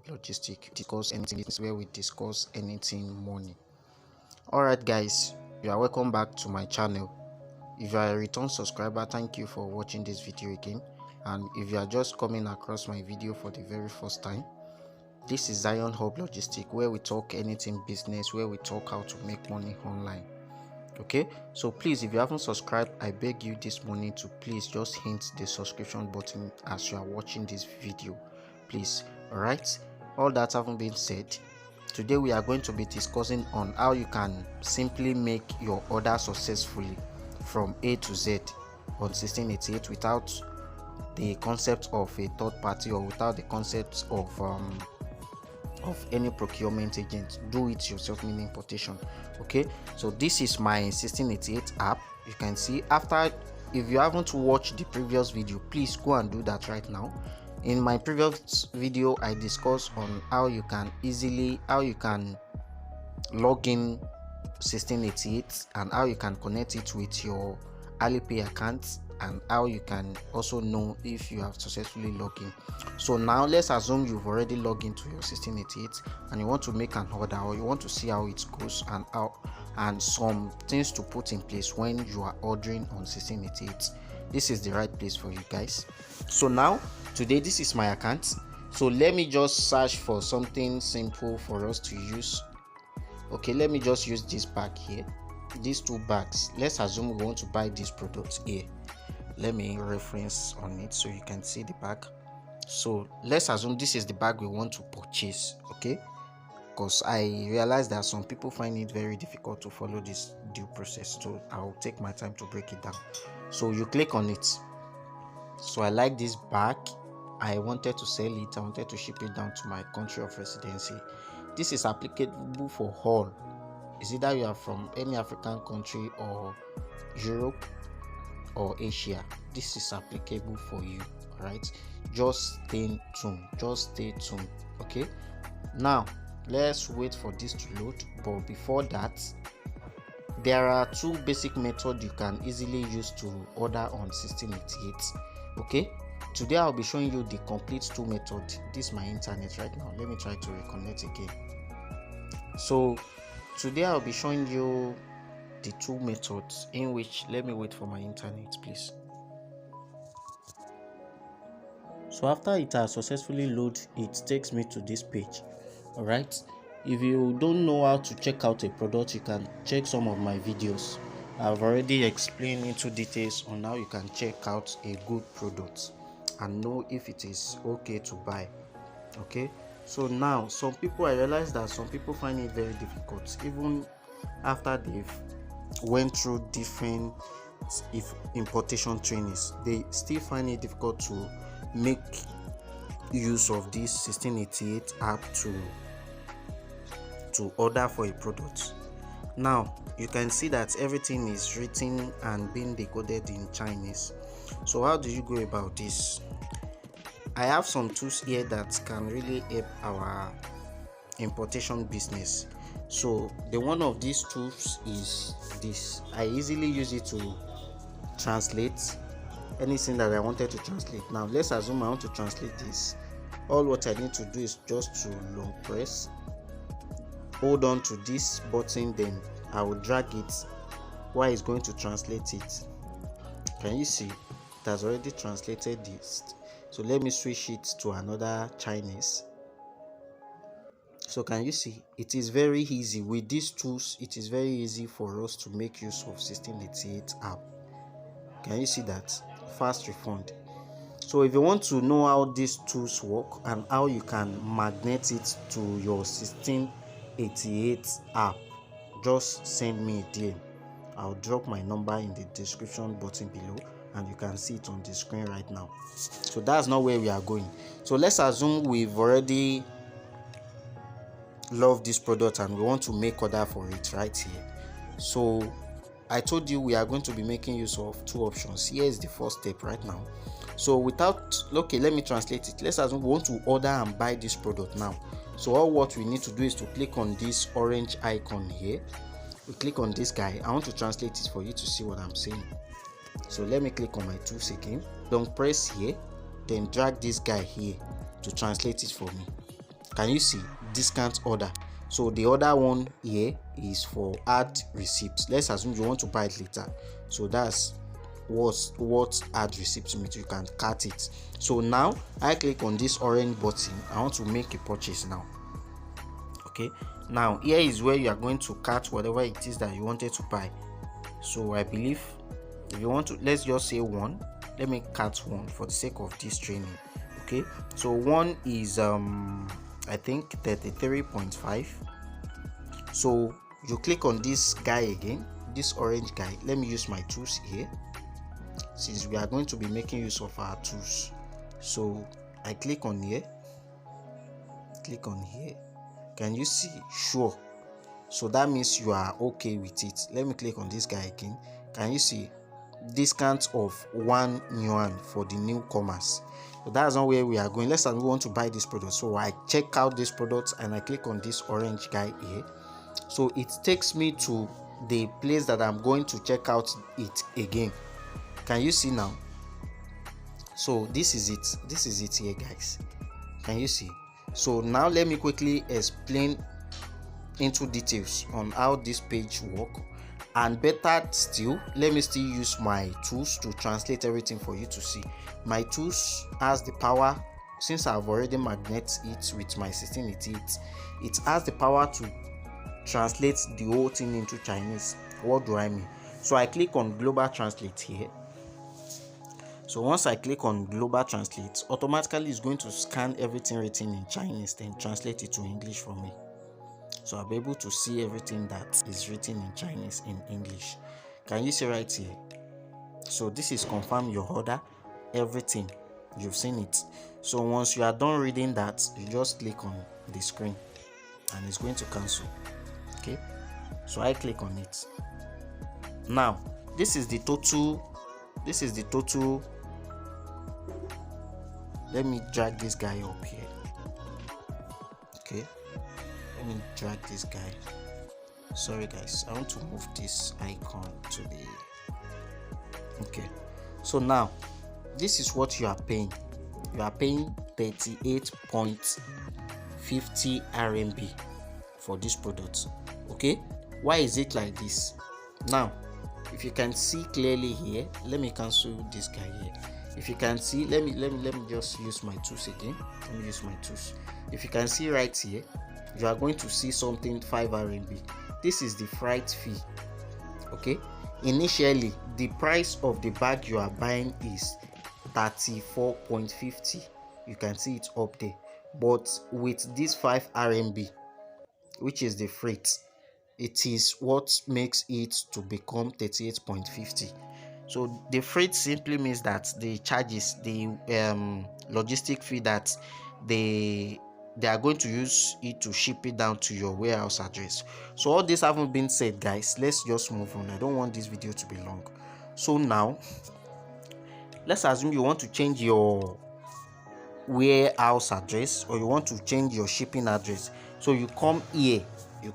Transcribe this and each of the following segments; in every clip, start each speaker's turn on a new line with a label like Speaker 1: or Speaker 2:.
Speaker 1: Logistics. Discuss anything where we discuss anything money. Alright guys, you are welcome back to my channel. If you are a return subscriber, thank you for watching this video again. And if you are just coming across my video for the very first time, this is Zion Hub Logistics, where we talk anything business, where we talk how to make money online. Okay, so please, if you haven't subscribed, I beg you this morning to please just hit the subscription button as you are watching this video, please. All right, all that having been said, today we are going to be discussing on how you can simply make your order successfully from A to Z on 1688 without the concept of a third party or without the concept of any procurement agent. Do it yourself, meaning importation. Okay, so this is my 1688 app. You can see, after, if you haven't watched the previous video, please go and do that right now. In my previous video, I discussed on how you can log in 1688 and how you can connect it with your Alipay account, and how you can also know if you have successfully logged in. So now let's assume you've already logged into your 1688 and you want to make an order, or you want to see how it goes and some things to put in place when you are ordering on 1688. This is the right place for you guys. So now today, this is my account. So let me just search for something simple for us to use. Okay, let me just use this bag here, these two bags. Let's assume we want to buy this product here. Let me reference on it so you can see the bag. So let's assume this is the bag we want to purchase. Okay, because I realize that some people find it very difficult to follow this due process, so I'll take my time to break it down. So you click on it. So I like this bag, I wanted to sell it, I wanted to ship it down to my country of residency. This is applicable for all. Is either you are from any African country or Europe or Asia. This is applicable for you. All right, just stay tuned. Okay, now let's wait for this to load. But before that, there are two basic methods you can easily use to order on 1688. Okay, today I'll be showing you the complete two methods. This is my internet right now. Let me try to reconnect again. So today I'll be showing you the two methods in which, let me wait for my internet please. So after it has successfully loaded, it takes me to this page. All right, if you don't know how to check out a product, you can check some of my videos. I've already explained into details on how you can check out a good product and know if it is okay to buy. Okay, so now I realize that some people find it very difficult, even after they've went through different importation trainings. They still find it difficult to make use of this 1688 app to order for a product. Now you can see that everything is written and being decoded in Chinese. So how do you go about this? I have some tools here that can really help our importation business. So the one of these tools is this. I easily use it to translate anything that I wanted to translate. Now let's assume I want to translate this. All what I need to do is just to long press, hold on to this button, then I will drag it while it's going to translate it. Can you see? It has already translated this. So let me switch it to another Chinese. So can you see? It is very easy with these tools. It is very easy for us to make use of 1688 app. Can you see that? Fast refund. So if you want to know how these tools work and how you can magnet it to your 1688 app, just send me a DM. I'll drop my number in the description button below, and you can see it on the screen right now. So that's not where we are going. So let's assume we've already loved this product and we want to make order for it right here. So I told you we are going to be making use of two options. Here is the first step right now. So okay, let me translate it. Let's assume we want to order and buy this product now. So all what we need to do is to click on this orange icon here. We click on this guy. I want to translate it for you to see what I'm saying. So let me click on my tools again. Don't press here, then drag this guy here to translate it for me. Can you see discount order? So the other one here is for add receipt. Let's assume you want to buy it later, so that's what add receipt means. You can cut it. So now I click on this orange button. I want to make a purchase now. Okay, now here is where you are going to cut whatever it is that you wanted to buy. So I believe if you want to, let's just say one. Let me cut one for the sake of this training. Okay, so one is I think 33.5. so you click on this guy again, this orange guy. Let me use my tools here, since we are going to be making use of our tools. So I click on here, can you see? Sure. So that means you are okay with it. Let me click on this guy again. Can you see discount of 1 yuan for the newcomers? So that's not where we are going. Let's say we want to buy this product. So I check out this product and I click on this orange guy here. So it takes me to the place that I'm going to check out it again. Can you see now? So this is it here, guys. Can you see? So now let me quickly explain into details on how this page work, and better still, let me still use my tools to translate everything for you to see. My tools has the power, since I've already magnet it with my system, it has the power to translate the whole thing into Chinese. What do I mean? So I click on global translate here. So once I click on global translate, automatically it's going to scan everything written in Chinese, then translate it to English for me. So I'll be able to see everything that is written in Chinese in English. Can you see right here? So this is confirm your order, everything, you've seen it. So once you are done reading that, you just click on the screen and it's going to cancel. Okay, so I click on it. Now this is the total. Let me drag this guy up here. Okay, let me drag this guy. Sorry guys, I want to move this icon to the okay. So now this is what you are paying. You are paying 38.50 RMB for this product. Okay, why is it like this? Now if you can see clearly here, let me cancel this guy here. If you can see, let me just use my tools again. Let me use my tools. If you can see right here, you are going to see something 5 RMB. This is the freight fee. Okay, initially the price of the bag you are buying is 34.50. You can see it up there, but with this 5 RMB, which is the freight, it is what makes it to become 38.50. So the freight simply means that the charges, the logistic fee that they are going to use it to ship it down to your warehouse address. So all this haven't been said, guys, let's just move on. I don't want this video to be long. So now let's assume you want to change your warehouse address, or you want to change your shipping address. So you come here, you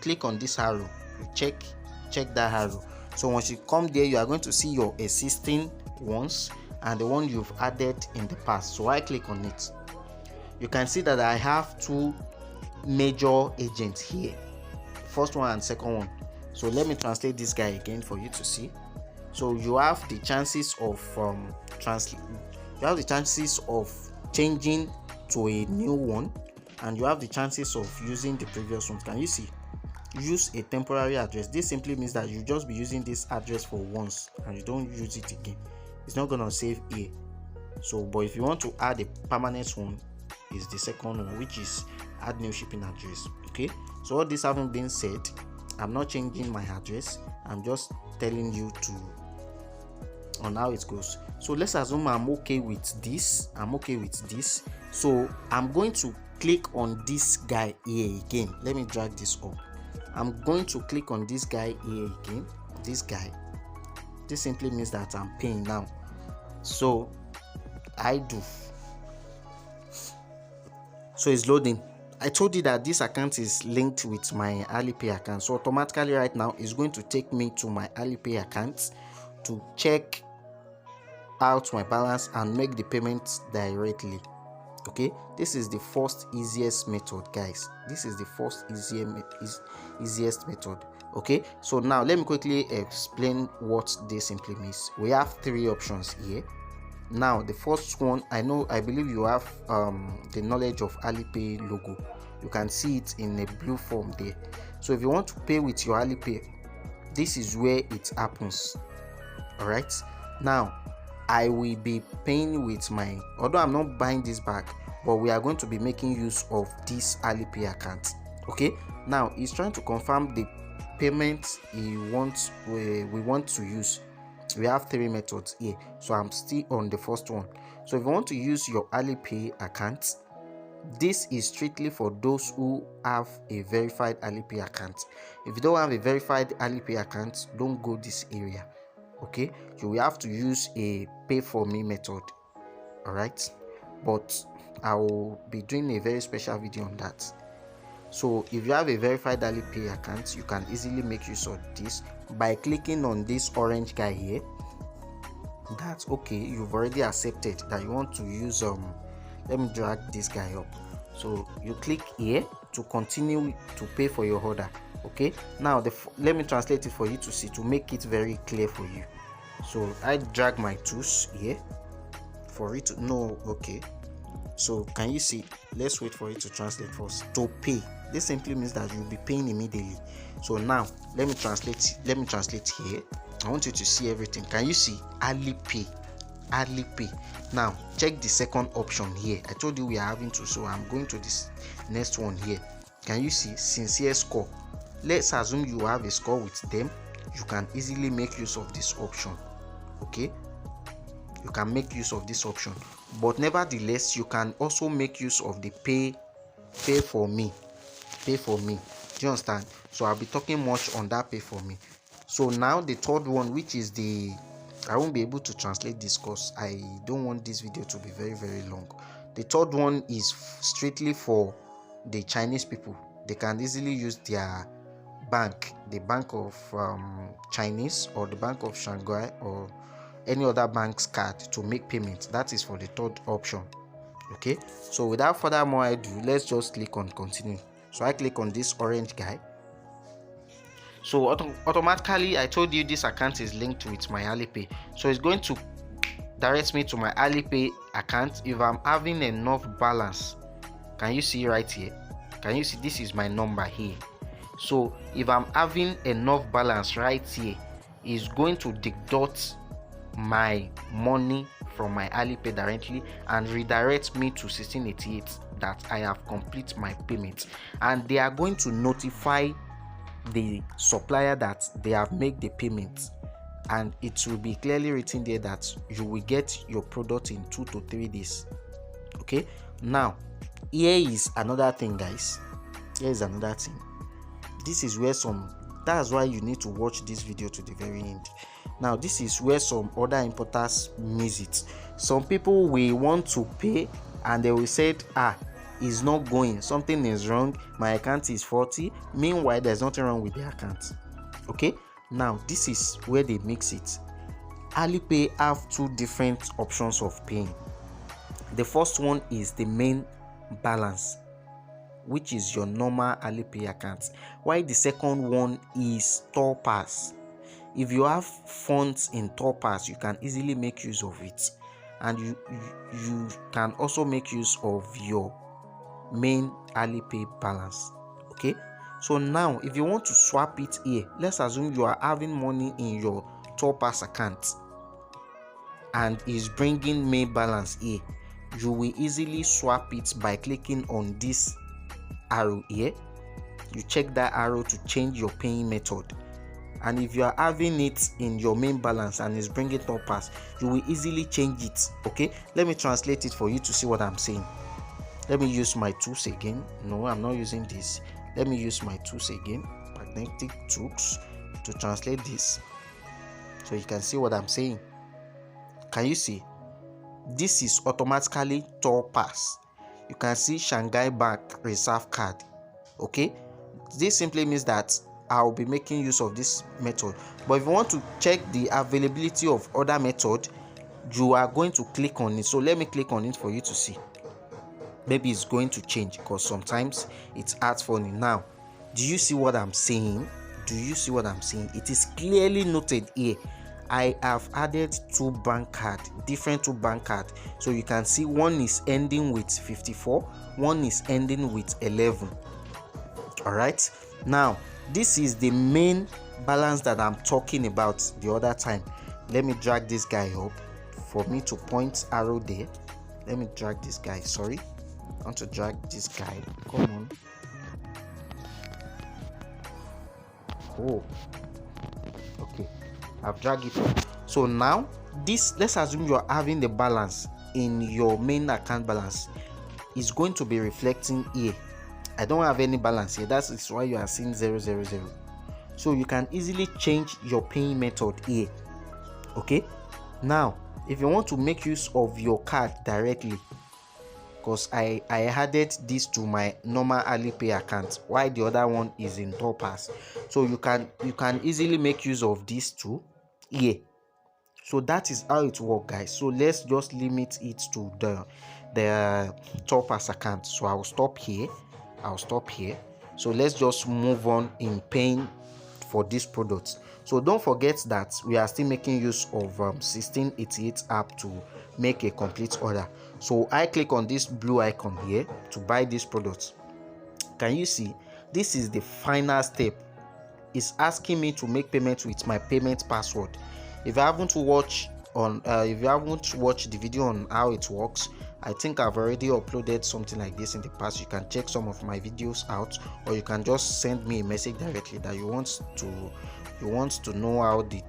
Speaker 1: click on this arrow, you check that arrow. So once you come there, you are going to see your existing ones and the one you've added in the past. So I click on it. You can see that I have 2 major agents here, first one and second one. So let me translate this guy again for you to see. So you have the chances of changing to a new one, and you have the chances of using the previous one. Can you see? Use a temporary address. This simply means that you just be using this address for once and you don't use it again. It's not gonna save here. So but if you want to add a permanent one, is the second one, which is add new shipping address. Okay, so all this having been said, I'm not changing my address, I'm just telling you on how it goes. So let's assume I'm okay with this. So I'm going to click on this guy here again. Let me drag this up. I'm going to click on this guy here again. This guy. This simply means that I'm paying now. So I do. So it's loading. I told you that this account is linked with my Alipay account. So automatically right now it's going to take me to my Alipay account to check out my balance and make the payment directly. Okay, this is the first easiest method, guys. This is the first easiest method. Okay, so now let me quickly explain what this simply means. We have three options here. Now the first one, I believe you have the knowledge of Alipay logo. You can see it in a blue form there. So if you want to pay with your Alipay, this is where it happens. All right, now I will be paying with my, although I'm not buying this bag, but we are going to be making use of this Alipay account. Okay, now he's trying to confirm the payment we want to use. We have three methods here, so I'm still on the first one. So if you want to use your Alipay account, this is strictly for those who have a verified Alipay account. If you don't have a verified Alipay account, don't go this area. Okay, you will have to use a pay for me method. All right, but I will be doing a very special video on that. So if you have a verified Alipay account, you can easily make use of this by clicking on this orange guy here. That's okay, you've already accepted that you want to use let me drag this guy up. So you click here to continue to pay for your order. Okay, now let me translate it for you to see, to make it very clear for you. So I drag my tools here for it to know. Okay, so can you see? Let's wait for it to translate first. To pay, this simply means that you'll be paying immediately. So now let me translate here. I want you to see everything. Can you see? Alipay. Now check the second option here. I told you we are having two, so I'm going to this next one here. Can you see? Sincere score. Let's assume you have a score with them. You can easily make use of this option. Okay, you can make use of this option, but nevertheless you can also make use of the pay for me. Do you understand? So I'll be talking much on that pay for me. So now the third one, which is I won't be able to translate this because I don't want this video to be very, very long. The third one is strictly for the Chinese people. They can easily use their bank, the Bank of Chinese or the Bank of Shanghai or any other bank's card to make payments. That is for the third option. Okay, so without further more ado, let's just click on continue. So I click on this orange guy. So automatically, I told you this account is linked with my Alipay, so it's going to direct me to my Alipay account if I'm having enough balance. Can you see right here? Can you see? This is my number here. So if I'm having enough balance right here, it's going to deduct my money from my Alipay directly and redirect me to 1688 that I have complete my payment, and they are going to notify the supplier that they have made the payment, and it will be clearly written there that you will get your product in 2 to 3 days. Okay, now here is another thing, guys. Here is another thing. This is where that's why you need to watch this video to the very end. Now this is where some other importers miss it. Some people will want to pay and they will say, it's not going, something is wrong, my account is 40. Meanwhile, there's nothing wrong with the account. Okay, now this is where they mix it. Alipay have two different options of paying. The first one is the main balance, which is your normal Alipay account, while the second one is Tour Pass. If you have funds in Tour Pass, you can easily make use of it, and you can also make use of your main Alipay balance. Okay, so now if you want to swap it here, let's assume you are having money in your Tour Pass account and is bringing main balance here. You will easily swap it by clicking on this arrow here. You check that arrow to change your paying method, and if you are having it in your main balance and is bringing Tour Pass, you will easily change it. Okay, let me translate it for you to see what I'm saying. Let me use my tools again. No, I'm not using this. Let me use my tools again, magnetic tools, to translate this so you can see what I'm saying. Can you see? This is automatically Tour Pass. You can see Shanghai Bank Reserve Card. Okay, this simply means that I'll be making use of this method. But if you want to check the availability of other method, you are going to click on it. So let me click on it for you to see. maybe it's going to change, because sometimes it's hard funny. Now, do you see what I'm saying? Do you see what I'm saying? It is clearly noted here. I have added different two bank card, so you can see one is ending with 54, one is ending with 11. All right, now this is the main balance that I'm talking about the other time. Let me drag this guy up for me to point arrow there. Let me drag this guy. Sorry, I want to drag this guy. Come on. Oh, okay, I've dragged it up. So now this, let's assume you're having the balance in your main account balance, is going to be reflecting here. I don't have any balance here, that is why you are seeing 000. So you can easily change your paying method here. Okay, now if you want to make use of your card directly, because I added this to my normal Alipay account while the other one is in Topaz, so you can easily make use of these two here. So that is how it works, guys. So let's just limit it to the Topaz account. So I'll stop here. So let's just move on in paying for this product. So don't forget that we are still making use of 1688 app to make a complete order. So I click on this blue icon here to buy this product. Can you see? This is the final step. It's asking me to make payment with my payment password. If you haven't watched the video on how it works, I think I've already uploaded something like this in the past. You can check some of my videos out, or you can just send me a message directly that you want to know how the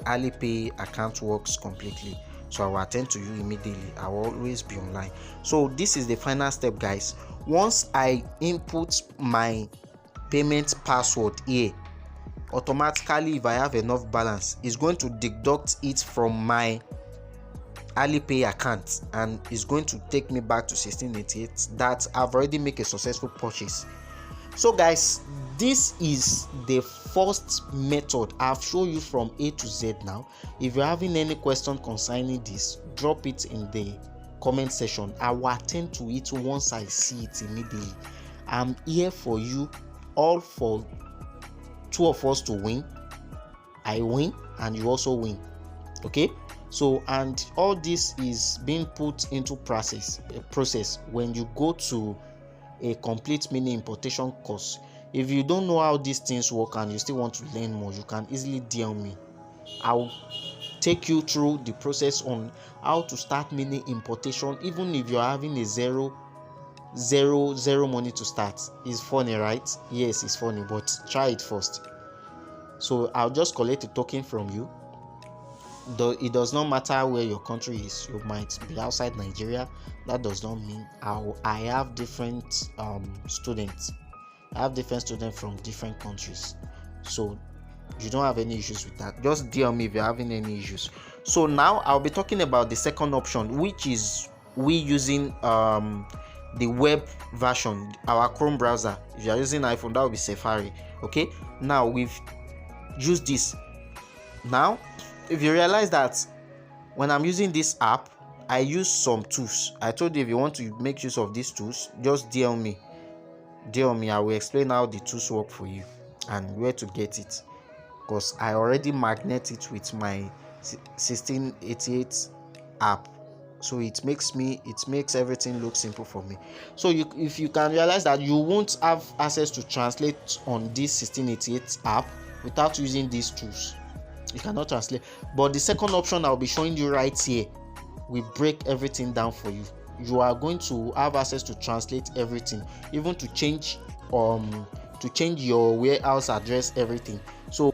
Speaker 1: Alipay account works completely. So I will attend to you immediately. I will always be online. So this is the final step, guys. Once I input my payment password here, automatically, if I have enough balance, it's going to deduct it from my Alipay account and it's going to take me back to 1688 that I've already made a successful purchase. So guys, this is the first method I've shown you from A to Z. Now if you're having any question concerning this, drop it in the comment section. I will attend to it once I see it immediately. I'm here for you, all for two of us to win. I win and you also win. Okay, so and all this is being put into process when you go to a complete mini importation course. If you don't know how these things work and you still want to learn more, you can easily DM me. I'll take you through the process on how to start mini importation, even if you're having a zero money to start. It's funny, right? Yes, it's funny, but try it first. So I'll just collect a token from you. Though it does not matter where your country is. You might be outside Nigeria. That does not mean I have different students. I have different students from different countries, so you don't have any issues with that. Just DM me if you're having any issues. So now I'll be talking about the second option, which is we using the web version, our Chrome browser. If you're using iPhone, that will be Safari. Okay, now we've used this. Now if you realize that when I'm using this app, I use some tools. I told you if you want to make use of these tools, just DM me. I will explain how the tools work for you and where to get it, because I already magnet it with my 1688 app, so it makes everything look simple for me. So if you can realize that you won't have access to translate on this 1688 app without using these tools, you cannot translate. But the second option I'll be showing you right here will break everything down for you. You are going to have access to translate everything, even to change your warehouse address, everything. So